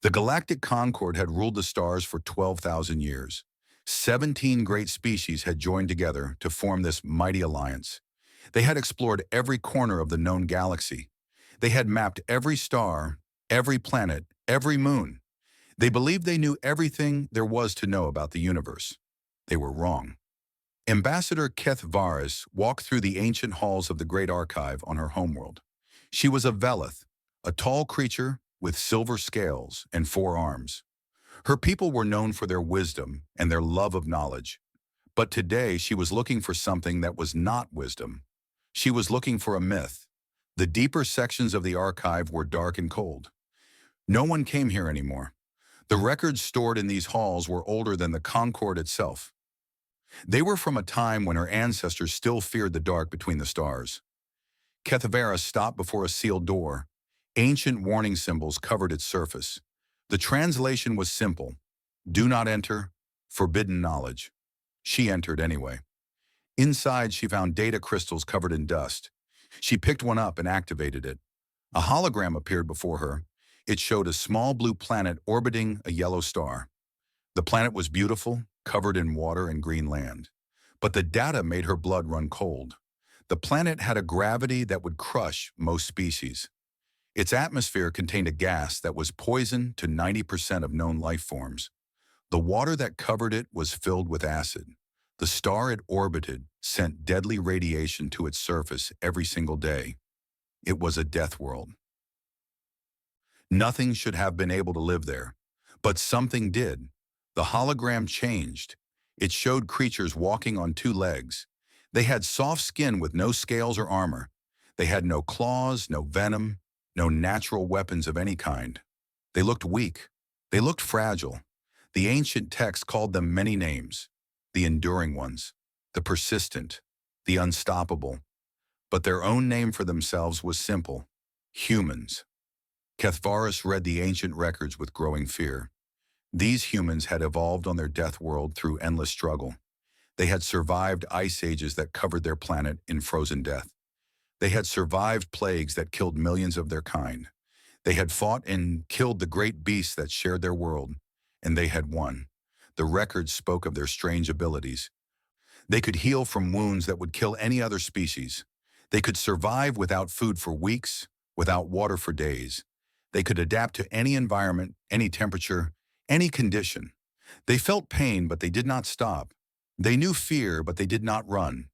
The Galactic Concord had ruled the stars for 12,000 years. 17 great species had joined together to form this mighty alliance. They had explored every corner of the known galaxy. They had mapped every star, every planet, every moon. They believed they knew everything there was to know about the universe. They were wrong. Ambassador Keth Varys walked through the ancient halls of the Great Archive on her homeworld. She was a Velith, a tall creature with silver scales and 4 arms. Her people were known for their wisdom and their love of knowledge. But today she was looking for something that was not wisdom. She was looking for a myth. The deeper sections of the archive were dark and cold. No one came here anymore. The records stored in these halls were older than the Concord itself. They were from a time when her ancestors still feared the dark between the stars. Kethvera stopped before a sealed door. Ancient warning symbols covered its surface. The translation was simple: do not enter, forbidden knowledge. She entered anyway. Inside, she found data crystals covered in dust. She picked one up and activated it. A hologram appeared before her. It showed a small blue planet orbiting a yellow star. The planet was beautiful, covered in water and green land. But the data made her blood run cold. The planet had a gravity that would crush most species. Its atmosphere contained a gas that was poison to 90% of known life forms. The water that covered it was filled with acid. The star it orbited sent deadly radiation to its surface every single day. It was a death world. Nothing should have been able to live there, but something did. The hologram changed. It showed creatures walking on 2 legs. They had soft skin with no scales or armor. They had no claws, no venom, no natural weapons of any kind. They looked weak. They looked fragile. The ancient text called them many names: the enduring ones, the persistent, the unstoppable. But their own name for themselves was simple: humans. Kethvaris read the ancient records with growing fear. These humans had evolved on their death world through endless struggle. They had survived ice ages that covered their planet in frozen death. They had survived plagues that killed millions of their kind. They had fought and killed the great beasts that shared their world, and they had won. The records spoke of their strange abilities. They could heal from wounds that would kill any other species. They could survive without food for weeks, without water for days. They could adapt to any environment, any temperature, any condition. They felt pain, but they did not stop. They knew fear, but they did not run.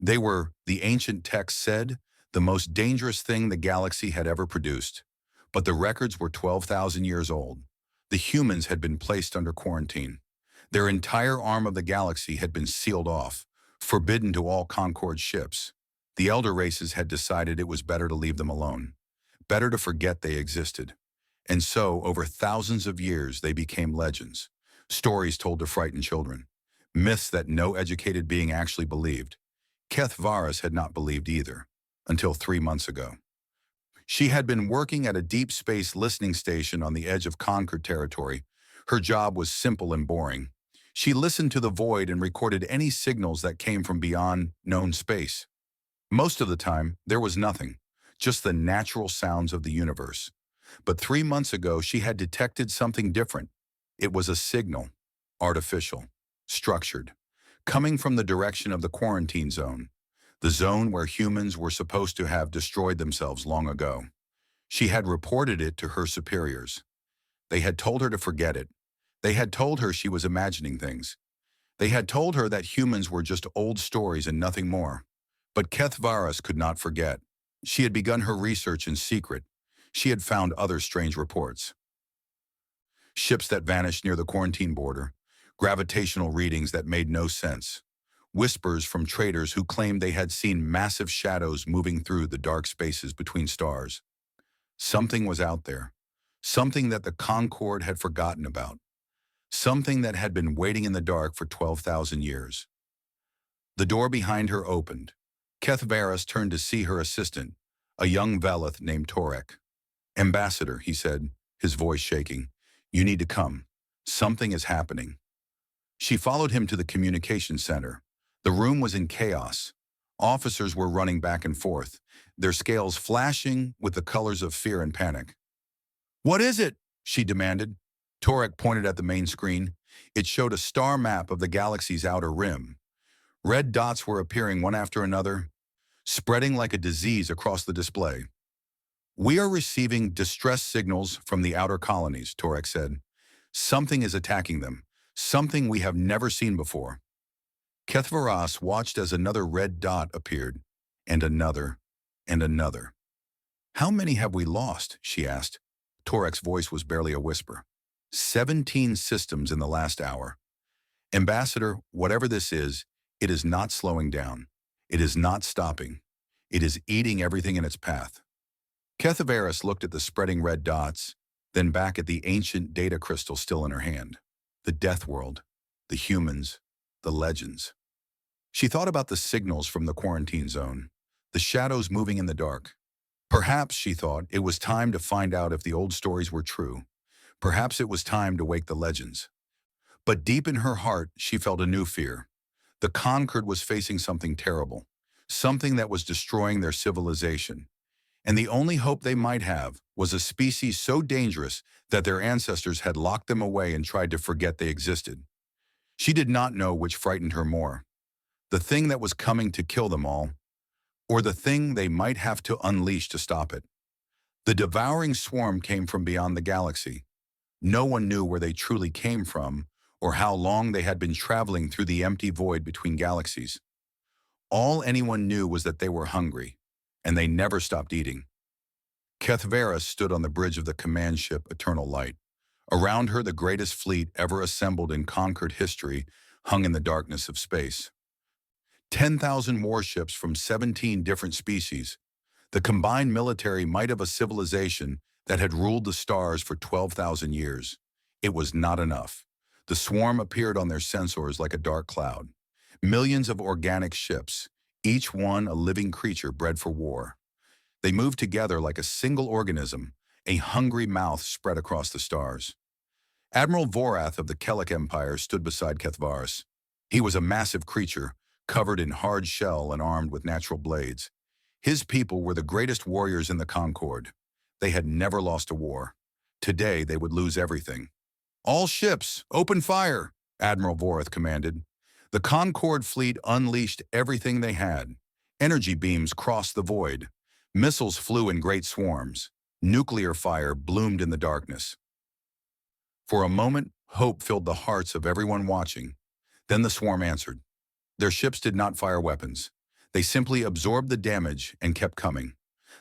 They were, the ancient text said, the most dangerous thing the galaxy had ever produced. But the records were 12,000 years old. The humans had been placed under quarantine. Their entire arm of the galaxy had been sealed off, forbidden to all Concord ships. The elder races had decided it was better to leave them alone, better to forget they existed. And so, over thousands of years, they became legends, stories told to frighten children, myths that no educated being actually believed. Keth Varys had not believed either, until 3 months ago. She had been working at a deep space listening station on the edge of Concord territory. Her job was simple and boring. She listened to the void and recorded any signals that came from beyond known space. Most of the time, there was nothing, just the natural sounds of the universe. But 3 months ago, she had detected something different. It was a signal, artificial, structured, coming from the direction of the quarantine zone, the zone where humans were supposed to have destroyed themselves long ago. She had reported it to her superiors. They had told her to forget it. They had told her she was imagining things. They had told her that humans were just old stories and nothing more. But Keth Varys could not forget. She had begun her research in secret. She had found other strange reports. Ships that vanished near the quarantine border, gravitational readings that made no sense, whispers from traders who claimed they had seen massive shadows moving through the dark spaces between stars. Something was out there, something that the Concord had forgotten about, something that had been waiting in the dark for 12,000 years. The door behind her opened. Keth Varys turned to see her assistant, a young Velith named Torek. "Ambassador," he said, his voice shaking, "you need to come. Something is happening." She followed him to the communications center. The room was in chaos. Officers were running back and forth, their scales flashing with the colors of fear and panic. "What is it?" she demanded. Torek pointed at the main screen. It showed a star map of the galaxy's outer rim. Red dots were appearing one after another, spreading like a disease across the display. "We are receiving distress signals from the outer colonies," Torek said. "Something is attacking them, something we have never seen before." Kethvaras watched as another red dot appeared, and another, and another. "How many have we lost?" she asked. Torek's voice was barely a whisper. 17 systems in the last hour. "Ambassador, whatever this is, it is not slowing down. It is not stopping. It is eating everything in its path." Kethvaras looked at the spreading red dots, then back at the ancient data crystal still in her hand. The death world, the humans, the legends. She thought about the signals from the quarantine zone, the shadows moving in the dark. Perhaps, she thought, it was time to find out if the old stories were true. Perhaps it was time to wake the legends. But deep in her heart, she felt a new fear. The Concord was facing something terrible, something that was destroying their civilization. And the only hope they might have was a species so dangerous that their ancestors had locked them away and tried to forget they existed. She did not know which frightened her more, the thing that was coming to kill them all, or the thing they might have to unleash to stop it. The devouring swarm came from beyond the galaxy. No one knew where they truly came from or how long they had been traveling through the empty void between galaxies. All anyone knew was that they were hungry, and they never stopped eating. Kethvaras stood on the bridge of the command ship Eternal Light. Around her, the greatest fleet ever assembled in conquered history hung in the darkness of space. 10,000 warships from 17 different species, the combined military might of a civilization that had ruled the stars for 12,000 years. It was not enough. The swarm appeared on their sensors like a dark cloud. Millions of organic ships, each one a living creature bred for war. They moved together like a single organism, a hungry mouth spread across the stars. Admiral Vorath of the Kellic Empire stood beside Kethvaras. He was a massive creature, covered in hard shell and armed with natural blades. His people were the greatest warriors in the Concord. They had never lost a war. Today they would lose everything. "All ships, open fire," Admiral Vorath commanded. The Concord fleet unleashed everything they had. Energy beams crossed the void. Missiles flew in great swarms. Nuclear fire bloomed in the darkness. For a moment, hope filled the hearts of everyone watching. Then the swarm answered. Their ships did not fire weapons. They simply absorbed the damage and kept coming.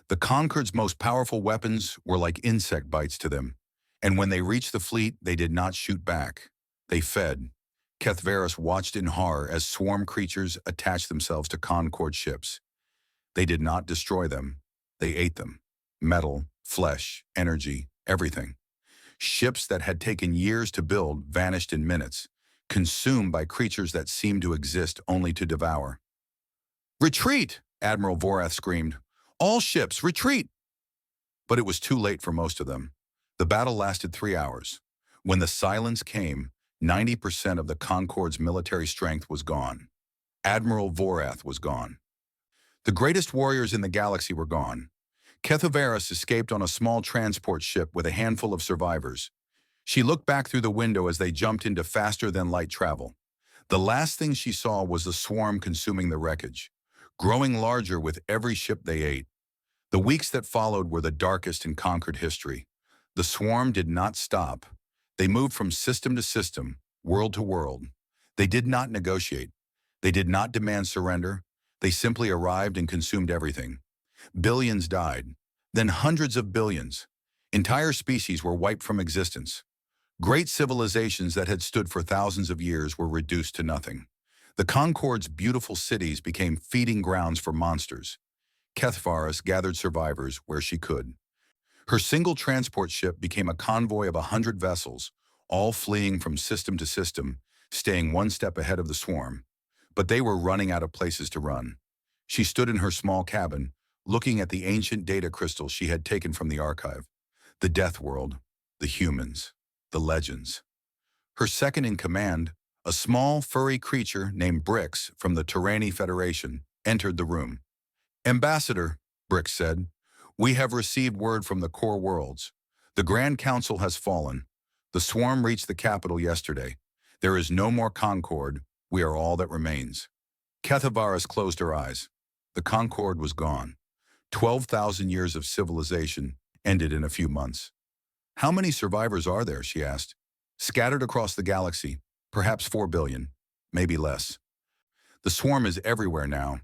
The Concord's most powerful weapons were like insect bites to them. And when they reached the fleet, they did not shoot back. They fed. Kethvaras watched in horror as swarm creatures attached themselves to Concord ships. They did not destroy them. They ate them. Metal, flesh, energy, everything. Ships that had taken years to build vanished in minutes, consumed by creatures that seemed to exist only to devour. "Retreat!" Admiral Vorath screamed. "All ships, retreat!" But it was too late for most of them. The battle lasted 3 hours. When the silence came, 90% of the Concord's military strength was gone. Admiral Vorath was gone. The greatest warriors in the galaxy were gone. Kethvaras escaped on a small transport ship with a handful of survivors. She looked back through the window as they jumped into faster-than-light travel. The last thing she saw was the swarm consuming the wreckage, growing larger with every ship they ate. The weeks that followed were the darkest in Concord history. The swarm did not stop. They moved from system to system, world to world. They did not negotiate. They did not demand surrender. They simply arrived and consumed everything. Billions died, then hundreds of billions. Entire species were wiped from existence. Great civilizations that had stood for thousands of years were reduced to nothing. The Concord's beautiful cities became feeding grounds for monsters. Kethvaras gathered survivors where she could. Her single transport ship became a convoy of 100 vessels, all fleeing from system to system, staying one step ahead of the swarm. But they were running out of places to run. She stood in her small cabin, looking at the ancient data crystals she had taken from the archive. The death world, the humans, the legends. Her second in command, a small, furry creature named Brix from the Tyranny Federation, entered the room. "Ambassador," Brix said, "we have received word from the core worlds. The Grand Council has fallen. The swarm reached the capital yesterday. There is no more Concord. We are all that remains. Kethyvaris closed her eyes. The Concord was gone. 12,000 years of civilization ended in a few months. How many survivors are there, she asked. Scattered across the galaxy, perhaps 4 billion, maybe less. The swarm is everywhere now.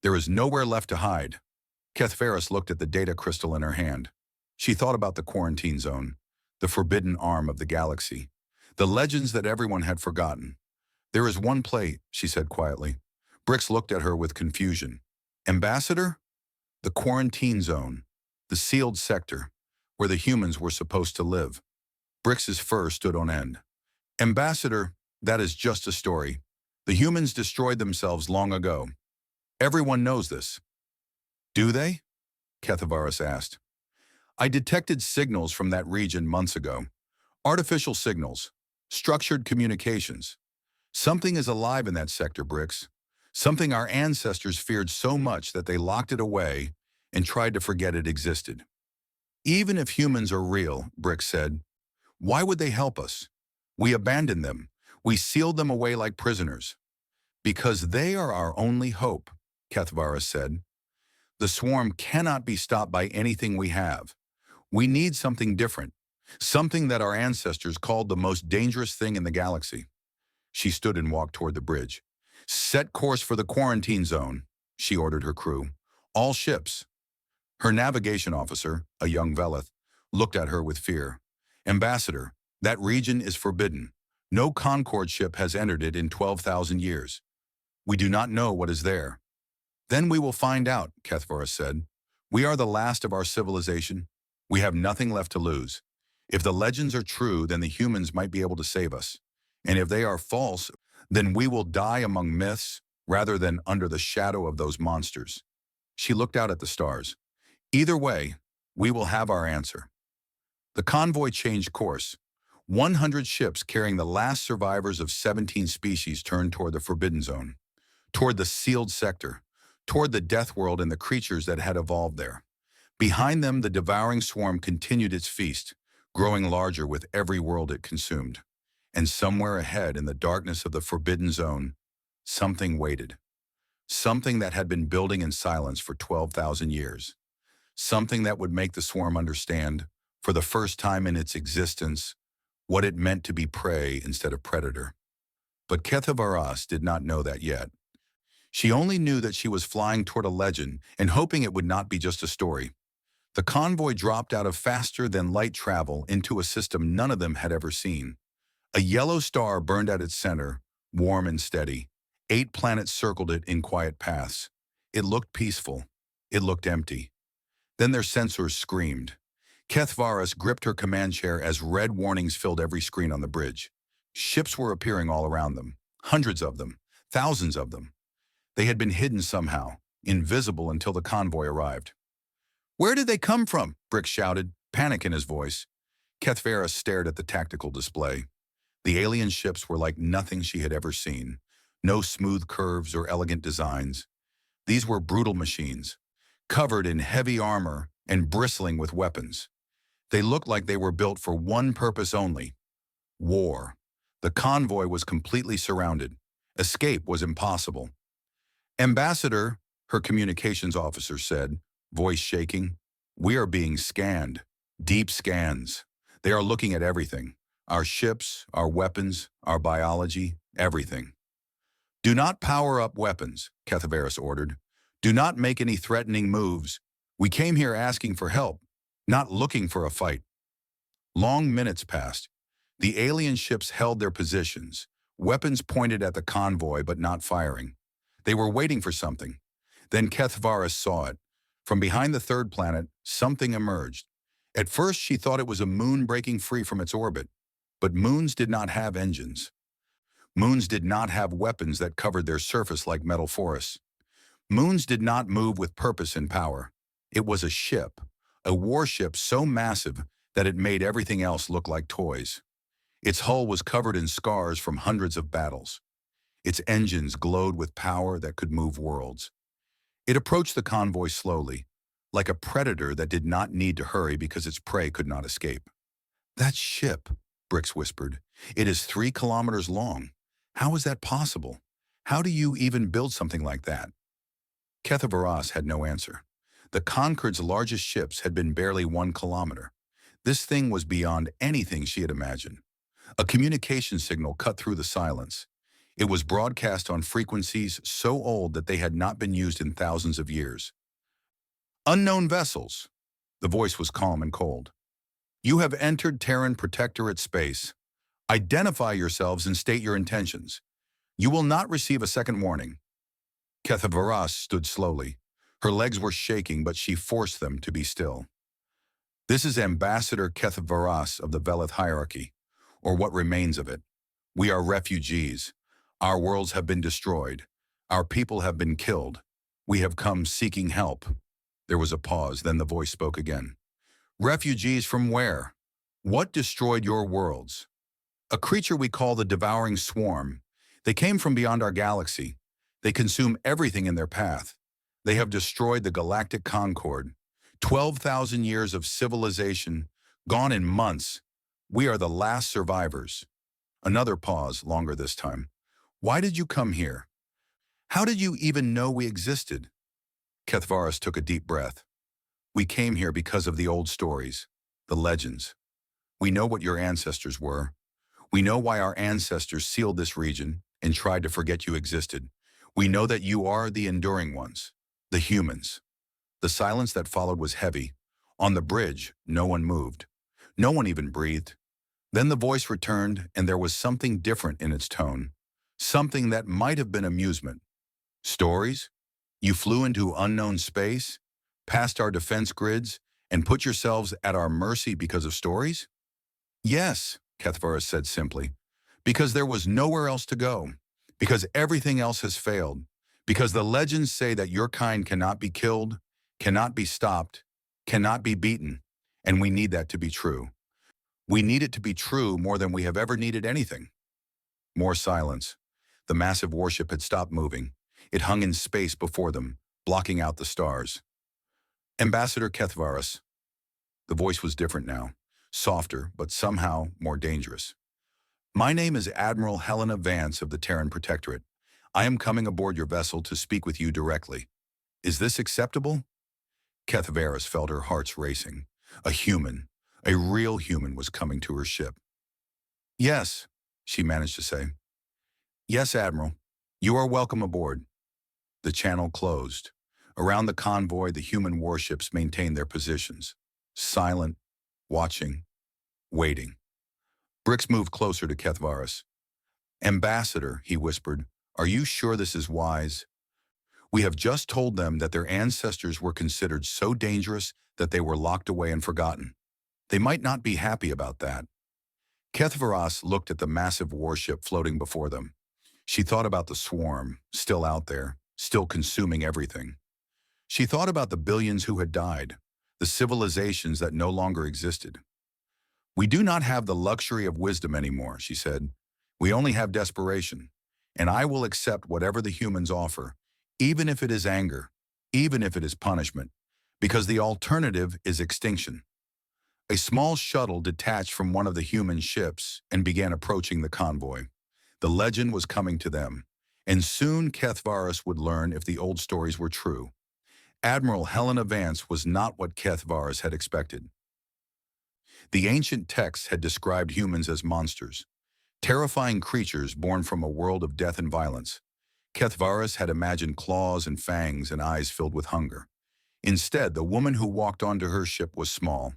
There is nowhere left to hide. Kethyvaris looked at the data crystal in her hand. She thought about the quarantine zone, the forbidden arm of the galaxy, the legends that everyone had forgotten. There is one plate, she said quietly. Brix looked at her with confusion. Ambassador? The quarantine zone, the sealed sector, where the humans were supposed to live. Brix's fur stood on end. Ambassador, that is just a story. The humans destroyed themselves long ago. Everyone knows this. Do they? Kethyvaris asked. I detected signals from that region months ago. Artificial signals, structured communications. Something is alive in that sector, Brix. Something our ancestors feared so much that they locked it away and tried to forget it existed. Even if humans are real, Brix said, why would they help us? We abandoned them. We sealed them away like prisoners. Because they are our only hope, Kethyvaris said. The swarm cannot be stopped by anything we have. We need something different, something that our ancestors called the most dangerous thing in the galaxy. She stood and walked toward the bridge. Set course for the quarantine zone, she ordered her crew. All ships. Her navigation officer, a young Velith, looked at her with fear. Ambassador, that region is forbidden. No Concord ship has entered it in 12,000 years. We do not know what is there. Then we will find out, Kethyvaris said. We are the last of our civilization. We have nothing left to lose. If the legends are true, then the humans might be able to save us. And if they are false, then we will die among myths rather than under the shadow of those monsters. She looked out at the stars. Either way, we will have our answer. The convoy changed course. 100 ships carrying the last survivors of 17 species turned toward the Forbidden Zone, toward the sealed sector, toward the death world and the creatures that had evolved there. Behind them, the devouring swarm continued its feast, growing larger with every world it consumed. And somewhere ahead in the darkness of the Forbidden Zone, something waited. Something that had been building in silence for 12,000 years. Something that would make the swarm understand, for the first time in its existence, what it meant to be prey instead of predator. But Kethyvaris did not know that yet. She only knew that she was flying toward a legend and hoping it would not be just a story. The convoy dropped out of faster-than-light travel into a system none of them had ever seen. A yellow star burned at its center, warm and steady. 8 planets circled it in quiet paths. It looked peaceful. It looked empty. Then their sensors screamed. Kethyvaris gripped her command chair as red warnings filled every screen on the bridge. Ships were appearing all around them. Hundreds of them. Thousands of them. They had been hidden somehow, invisible until the convoy arrived. Where did they come from? Brix shouted, panic in his voice. Kethyvaris stared at the tactical display. The alien ships were like nothing she had ever seen. No smooth curves or elegant designs. These were brutal machines, covered in heavy armor and bristling with weapons. They looked like they were built for one purpose only: war. The convoy was completely surrounded. Escape was impossible. Ambassador, her communications officer said, voice shaking, we are being scanned. Deep scans. They are looking at everything. Our ships, our weapons, our biology, everything. Do not power up weapons, Kethyvaris ordered. Do not make any threatening moves. We came here asking for help, not looking for a fight. Long minutes passed. The alien ships held their positions, weapons pointed at the convoy but not firing. They were waiting for something. Then Kethyvaris saw it. From behind the third planet, something emerged. At first, she thought it was a moon breaking free from its orbit. But moons did not have engines. Moons did not have weapons that covered their surface like metal forests. Moons did not move with purpose and power. It was a ship, a warship so massive that it made everything else look like toys. Its hull was covered in scars from hundreds of battles. Its engines glowed with power that could move worlds. It approached the convoy slowly, like a predator that did not need to hurry because its prey could not escape. That ship, Brix whispered. It is 3 kilometers long. How is that possible? How do you even build something like that? Kethyvaras had no answer. The Concord's largest ships had been barely 1 kilometer. This thing was beyond anything she had imagined. A communication signal cut through the silence. It was broadcast on frequencies so old that they had not been used in thousands of years. Unknown vessels. The voice was calm and cold. You have entered Terran Protectorate space. Identify yourselves and state your intentions. You will not receive a second warning. Kethyvaras stood slowly. Her legs were shaking, but she forced them to be still. This is Ambassador Kethyvaras of the Velith hierarchy, or what remains of it. We are refugees. Our worlds have been destroyed. Our people have been killed. We have come seeking help. There was a pause, then the voice spoke again. Refugees from where? What destroyed your worlds? A creature we call the Devouring Swarm. They came from beyond our galaxy. They consume everything in their path. They have destroyed the Galactic Concord. 12,000 years of civilization, gone in months. We are the last survivors. Another pause, longer this time. Why did you come here? How did you even know we existed? Kethyvaras took a deep breath. We came here because of the old stories, the legends. We know what your ancestors were. We know why our ancestors sealed this region and tried to forget you existed. We know that you are the enduring ones, the humans. The silence that followed was heavy. On the bridge, no one moved. No one even breathed. Then the voice returned, and there was something different in its tone. Something that might have been amusement. Stories? You flew into unknown space, past our defense grids, and put yourselves at our mercy because of stories? Yes, Kethyvaras said simply. Because there was nowhere else to go. Because everything else has failed. Because the legends say that your kind cannot be killed, cannot be stopped, cannot be beaten, and we need that to be true. We need it to be true more than we have ever needed anything. More silence. The massive warship had stopped moving. It hung in space before them, blocking out the stars. Ambassador Kethyvaras. The voice was different now, softer, but somehow more dangerous. My name is Admiral Helena Vance of the Terran Protectorate. I am coming aboard your vessel to speak with you directly. Is this acceptable? Kethyvaras felt her hearts racing. A human, a real human, was coming to her ship. Yes, she managed to say. Yes, Admiral. You are welcome aboard. The channel closed. Around the convoy, the human warships maintained their positions, silent, watching, waiting. Brix moved closer to Kethyvaras. Ambassador, he whispered, are you sure this is wise? We have just told them that their ancestors were considered so dangerous that they were locked away and forgotten. They might not be happy about that. Kethyvaras looked at the massive warship floating before them. She thought about the swarm, still out there, still consuming everything. She thought about the billions who had died, the civilizations that no longer existed. We do not have the luxury of wisdom anymore, she said. We only have desperation, and I will accept whatever the humans offer, even if it is anger, even if it is punishment, because the alternative is extinction. A small shuttle detached from one of the human ships and began approaching the convoy. The legend was coming to them, and soon Kethyvaras would learn if the old stories were true. Admiral Helena Vance was not what Kethyvaras had expected. The ancient texts had described humans as monsters, terrifying creatures born from a world of death and violence. Kethyvaras had imagined claws and fangs and eyes filled with hunger. Instead, the woman who walked onto her ship was small,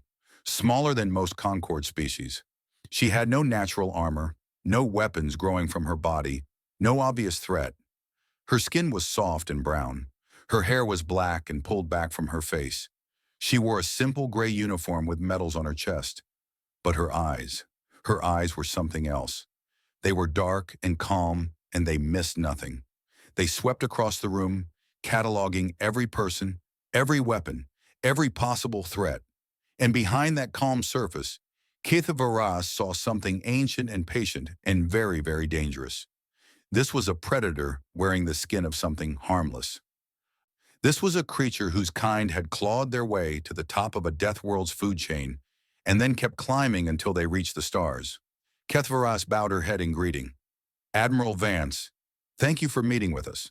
smaller than most Concord species. She had no natural armor, no weapons growing from her body, no obvious threat. Her skin was soft and brown. Her hair was black and pulled back from her face. She wore a simple gray uniform with medals on her chest. But her eyes were something else. They were dark and calm, and they missed nothing. They swept across the room, cataloging every person, every weapon, every possible threat. And behind that calm surface, Kethyvaras saw something ancient and patient and very, very dangerous. This was a predator wearing the skin of something harmless. This was a creature whose kind had clawed their way to the top of a death world's food chain and then kept climbing until they reached the stars. Kethvaras bowed her head in greeting. Admiral Vance, thank you for meeting with us.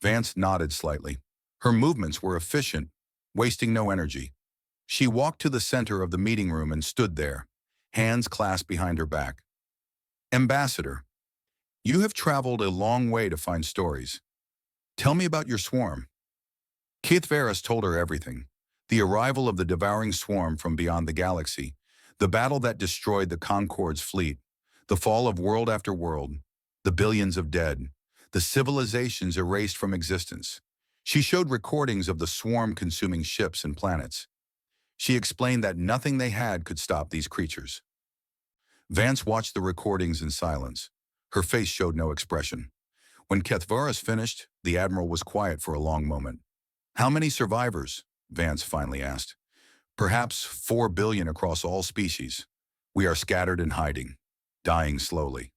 Vance nodded slightly. Her movements were efficient, wasting no energy. She walked to the center of the meeting room and stood there, hands clasped behind her back. Ambassador, you have traveled a long way to find stories. Tell me about your swarm. Keith Varys told her everything. The arrival of the devouring swarm from beyond the galaxy, the battle that destroyed the Concorde's fleet, the fall of world after world, the billions of dead, the civilizations erased from existence. She showed recordings of the swarm consuming ships and planets. She explained that nothing they had could stop these creatures. Vance watched the recordings in silence. Her face showed no expression. When Kethvaras finished, the Admiral was quiet for a long moment. How many survivors? Vance finally asked. Perhaps 4 billion across all species. We are scattered and hiding, dying slowly.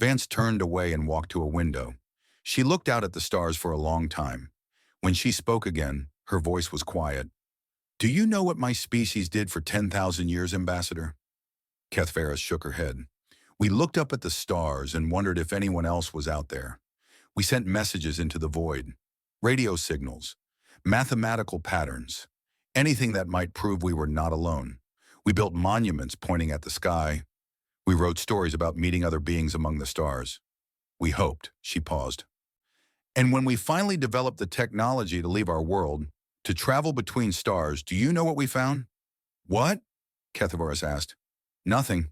Vance turned away and walked to a window. She looked out at the stars for a long time. When she spoke again, her voice was quiet. Do you know what my species did for 10,000 years, Ambassador? Kethvaras shook her head. We looked up at the stars and wondered if anyone else was out there. We sent messages into the void, radio signals, mathematical patterns, anything that might prove we were not alone. We built monuments pointing at the sky. We wrote stories about meeting other beings among the stars. We hoped, she paused. And when we finally developed the technology to leave our world, to travel between stars, do you know what we found? What? Kethvaras asked. Nothing.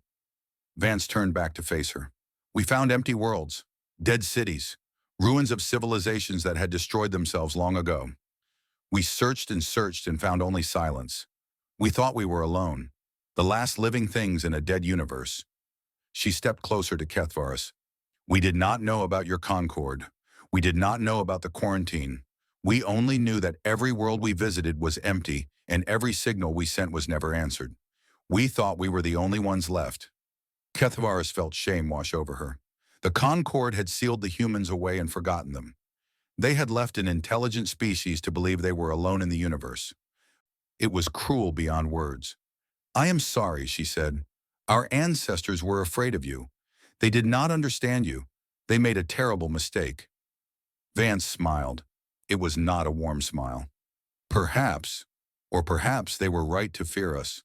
Vance turned back to face her. We found empty worlds, dead cities, ruins of civilizations that had destroyed themselves long ago. We searched and found only silence. We thought we were alone, the last living things in a dead universe. She stepped closer to Kethvaras. We did not know about your Concorde. We did not know about the quarantine. We only knew that every world we visited was empty and every signal we sent was never answered. We thought we were the only ones left. Kethvaras felt shame wash over her. The Concorde had sealed the humans away and forgotten them. They had left an intelligent species to believe they were alone in the universe. It was cruel beyond words. I am sorry, she said. Our ancestors were afraid of you. They did not understand you. They made a terrible mistake. Vance smiled. It was not a warm smile. Perhaps they were right to fear us.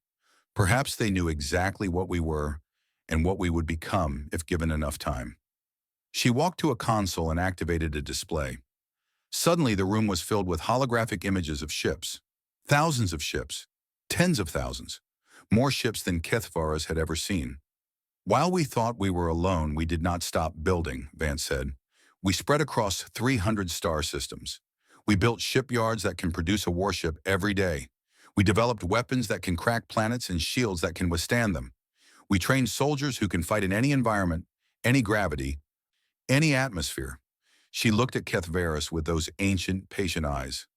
Perhaps they knew exactly what we were and what we would become if given enough time. She walked to a console and activated a display. Suddenly, the room was filled with holographic images of ships. Thousands of ships. Tens of thousands. More ships than Kethvaras had ever seen. While we thought we were alone, we did not stop building, Vance said. We spread across 300 star systems. We built shipyards that can produce a warship every day. We developed weapons that can crack planets and shields that can withstand them. We trained soldiers who can fight in any environment, any gravity, any atmosphere. She looked at Kethvaras with those ancient, patient eyes.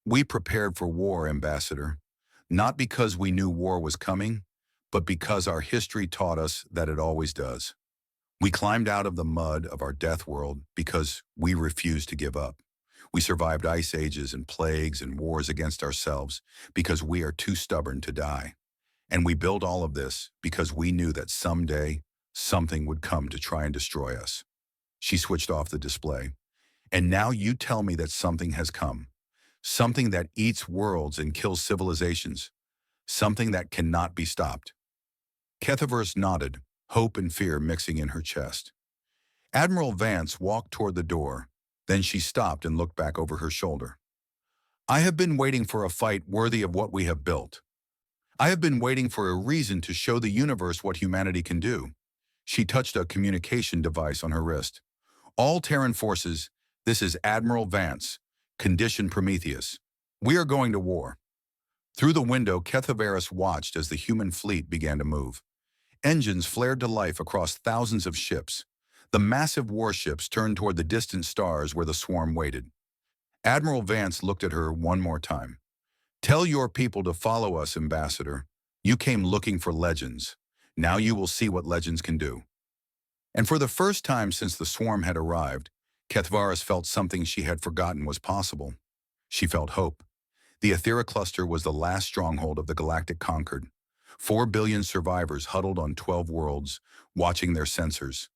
We prepared for war, Ambassador, not because we knew war was coming, but because our history taught us that it always does. We climbed out of the mud of our death world because we refused to give up. We survived ice ages and plagues and wars against ourselves because we are too stubborn to die. And we built all of this because we knew that someday something would come to try and destroy us. She switched off the display. And now you tell me that something has come. Something that eats worlds and kills civilizations. Something that cannot be stopped. Kethvaras nodded, hope and fear mixing in her chest. Admiral Vance walked toward the door. Then she stopped and looked back over her shoulder. I have been waiting for a fight worthy of what we have built. I have been waiting for a reason to show the universe what humanity can do. She touched a communication device on her wrist. All Terran forces, this is Admiral Vance, Condition Prometheus. We are going to war. Through the window, Kethvaras watched as the human fleet began to move. Engines flared to life across thousands of ships. The massive warships turned toward the distant stars where the swarm waited. Admiral Vance looked at her one more time. Tell your people to follow us, Ambassador. You came looking for legends. Now you will see what legends can do. And for the first time since the swarm had arrived, Kethvaras felt something she had forgotten was possible. She felt hope. The Ethera cluster was the last stronghold of the Galactic Concord. 4 billion survivors huddled on 12 worlds, watching their sensors,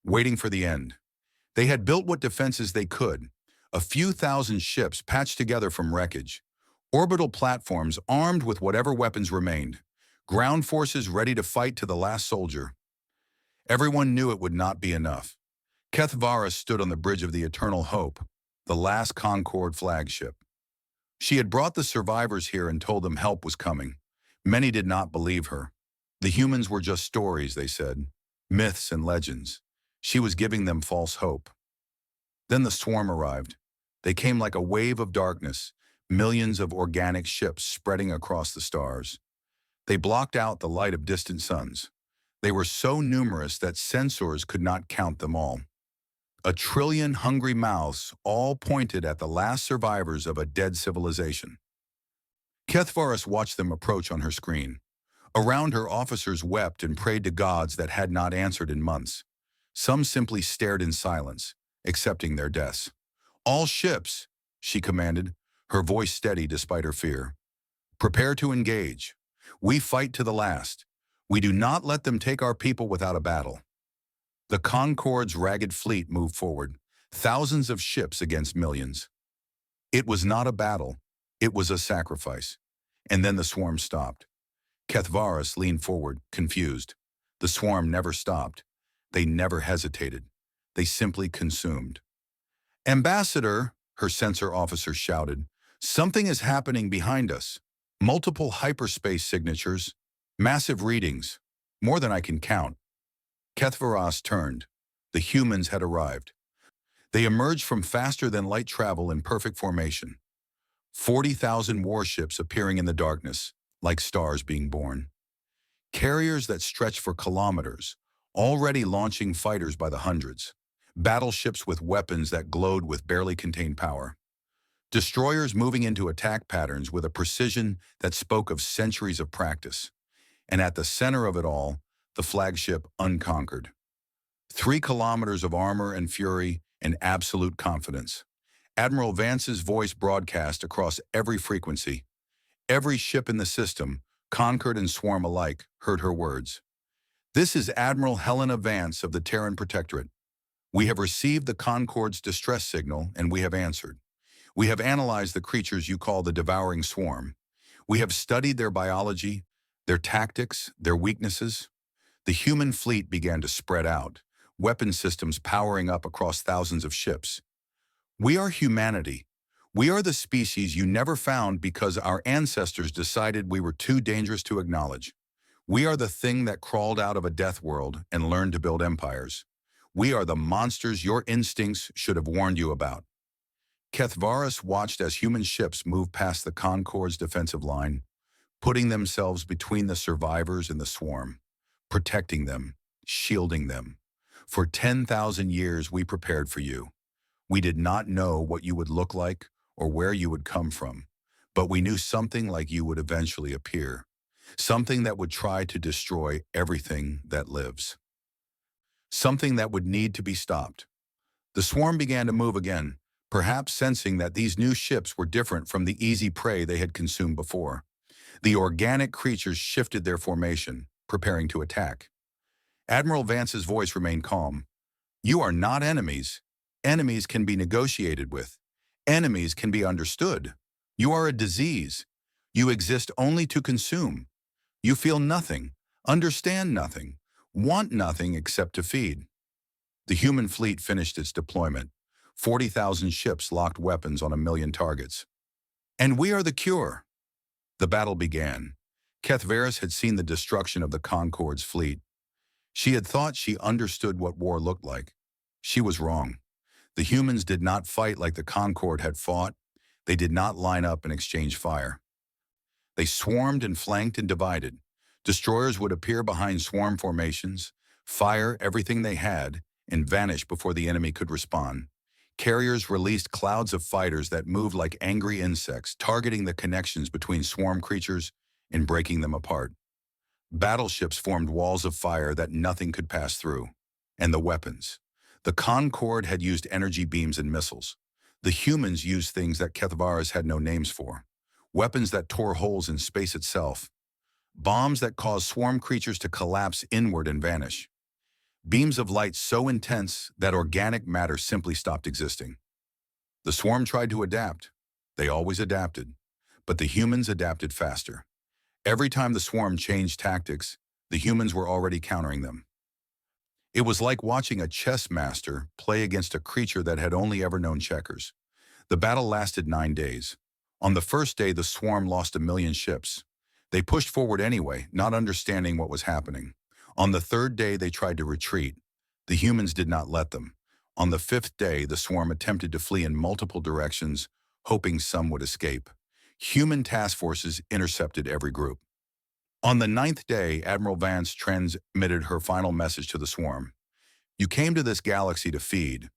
waiting for the end. They had built what defenses they could, a few thousand ships patched together from wreckage, orbital platforms armed with whatever weapons remained, ground forces ready to fight to the last soldier. Everyone knew it would not be enough. Kethvaris stood on the bridge of the Eternal Hope, the last Concord flagship. She had brought the survivors here and told them help was coming. Many did not believe her. The humans were just stories, they said, myths and legends. She was giving them false hope. Then the swarm arrived. They came like a wave of darkness, millions of organic ships spreading across the stars. They blocked out the light of distant suns. They were so numerous that sensors could not count them all. 1 trillion hungry mouths, all pointed at the last survivors of a dead civilization. Kethvaris watched them approach on her screen. Around her, officers wept and prayed to gods that had not answered in months. Some simply stared in silence, accepting their deaths. "All ships," she commanded, her voice steady despite her fear. "Prepare to engage. We fight to the last. We do not let them take our people without a battle." The Concord's ragged fleet moved forward, thousands of ships against millions. It was not a battle, it was a sacrifice. And then the swarm stopped. Kethvaris leaned forward, confused. The swarm never stopped. They never hesitated. They simply consumed. "Ambassador," her sensor officer shouted, "something is happening behind us. Multiple hyperspace signatures, massive readings, more than I can count." Kethvaris turned. The humans had arrived. They emerged from faster-than-light travel in perfect formation. 40,000 warships appearing in the darkness, like stars being born. Carriers that stretched for kilometers, already launching fighters by the hundreds. Battleships with weapons that glowed with barely contained power. Destroyers moving into attack patterns with a precision that spoke of centuries of practice. And at the center of it all, the flagship Unconquered. 3 kilometers of armor and fury and absolute confidence. Admiral Vance's voice broadcast across every frequency. Every ship in the system, Concord and Swarm alike, heard her words. "This is Admiral Helena Vance of the Terran Protectorate. We have received the Concord's distress signal, and we have answered. We have analyzed the creatures you call the Devouring Swarm. We have studied their biology, their tactics, their weaknesses." The human fleet began to spread out, weapon systems powering up across thousands of ships. "We are humanity. We are the species you never found because our ancestors decided we were too dangerous to acknowledge. We are the thing that crawled out of a death world and learned to build empires. We are the monsters your instincts should have warned you about." Kethvaris watched as human ships moved past the Concord's defensive line, putting themselves between the survivors and the swarm, protecting them, shielding them. "For 10,000 years we prepared for you. We did not know what you would look like or where you would come from, but we knew something like you would eventually appear, something that would try to destroy everything that lives. Something that would need to be stopped." The swarm began to move again, perhaps sensing that these new ships were different from the easy prey they had consumed before. The organic creatures shifted their formation, preparing to attack. Admiral Vance's voice remained calm. "You are not enemies. Enemies can be negotiated with. Enemies can be understood. You are a disease. You exist only to consume. You feel nothing, understand nothing, want nothing except to feed." The human fleet finished its deployment. 40,000 ships locked weapons on 1 million targets. "And we are the cure." The battle began. Kethvaris had seen the destruction of the Concord's fleet. She had thought she understood what war looked like. She was wrong. The humans did not fight like the Concord had fought. They did not line up and exchange fire. They swarmed and flanked and divided. Destroyers would appear behind swarm formations, fire everything they had, and vanish before the enemy could respond. Carriers released clouds of fighters that moved like angry insects, targeting the connections between swarm creatures and breaking them apart. Battleships formed walls of fire that nothing could pass through. And the weapons. The Concorde had used energy beams and missiles. The humans used things that Kethvaris had no names for. weapons that tore holes in space itself, bombs that caused swarm creatures to collapse inward and vanish, beams of light so intense that organic matter simply stopped existing. The swarm tried to adapt. They always adapted, but the humans adapted faster. Every time the swarm changed tactics, the humans were already countering them. It was like watching a chess master play against a creature that had only ever known checkers. The battle lasted 9 days. On the first day, the swarm lost 1,000,000 ships. They pushed forward anyway, not understanding what was happening. On the third day, they tried to retreat. The humans did not let them. On the fifth day, the swarm attempted to flee in multiple directions, hoping some would escape. Human task forces intercepted every group. On the ninth day, Admiral Vance transmitted her final message to the swarm. You came to this galaxy to feed.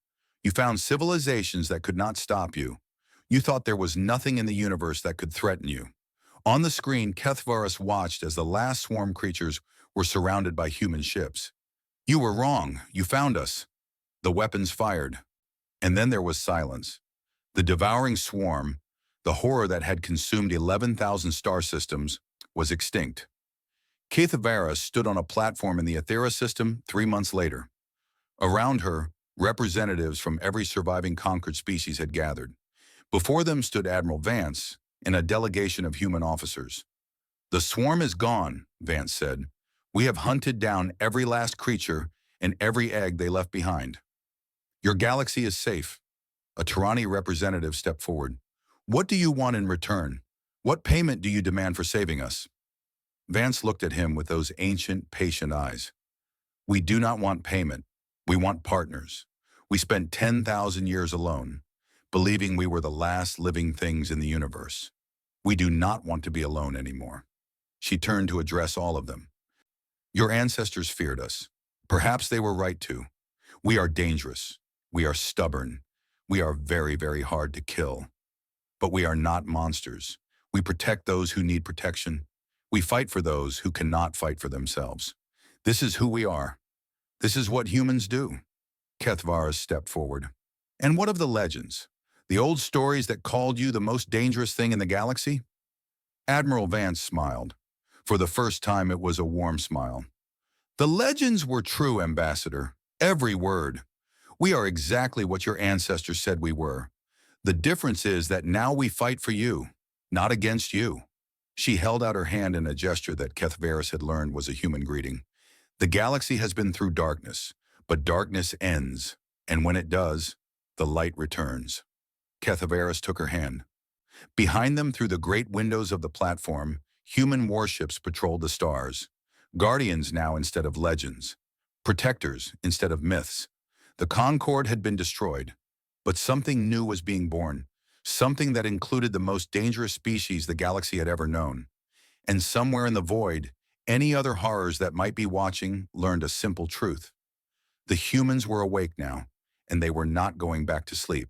You found civilizations that could not stop you. You thought there was nothing in the universe that could threaten you. On the screen, Kethvaris watched as the last swarm creatures were surrounded by human ships. You were wrong. You found us. The weapons fired. And then there was silence. The devouring swarm, the horror that had consumed 11,000 star systems, was extinct. Kethvaris stood on a platform in the Aethera system 3 months later. Around her, representatives from every surviving conquered species had gathered. Before them stood Admiral Vance and a delegation of human officers. The swarm is gone, Vance said. We have hunted down every last creature and every egg they left behind. Your galaxy is safe. A Tyranni representative stepped forward. What do you want in return? What payment do you demand for saving us? Vance looked at him with those ancient, patient eyes. We do not want payment. We want partners. We spent 10,000 years alone, believing we were the last living things in the universe. We do not want to be alone anymore. She turned to address all of them. Your ancestors feared us. Perhaps they were right to. We are dangerous. We are stubborn. We are very, very hard to kill. But we are not monsters. We protect those who need protection. We fight for those who cannot fight for themselves. This is who we are. This is what humans do. Kethvaris stepped forward. And what of the legends? The old stories that called you the most dangerous thing in the galaxy? Admiral Vance smiled. For the first time, it was a warm smile. The legends were true, Ambassador. Every word. We are exactly what your ancestors said we were. The difference is that now we fight for you, not against you. She held out her hand in a gesture that Kethvaris had learned was a human greeting. The galaxy has been through darkness, but darkness ends, and when it does, the light returns. Kethvaris took her hand. Behind them, through the great windows of the platform, human warships patrolled the stars. Guardians now instead of legends. Protectors instead of myths. The Concord had been destroyed, but something new was being born, something that included the most dangerous species the galaxy had ever known. And somewhere in the void, any other horrors that might be watching learned a simple truth. The humans were awake now, and they were not going back to sleep.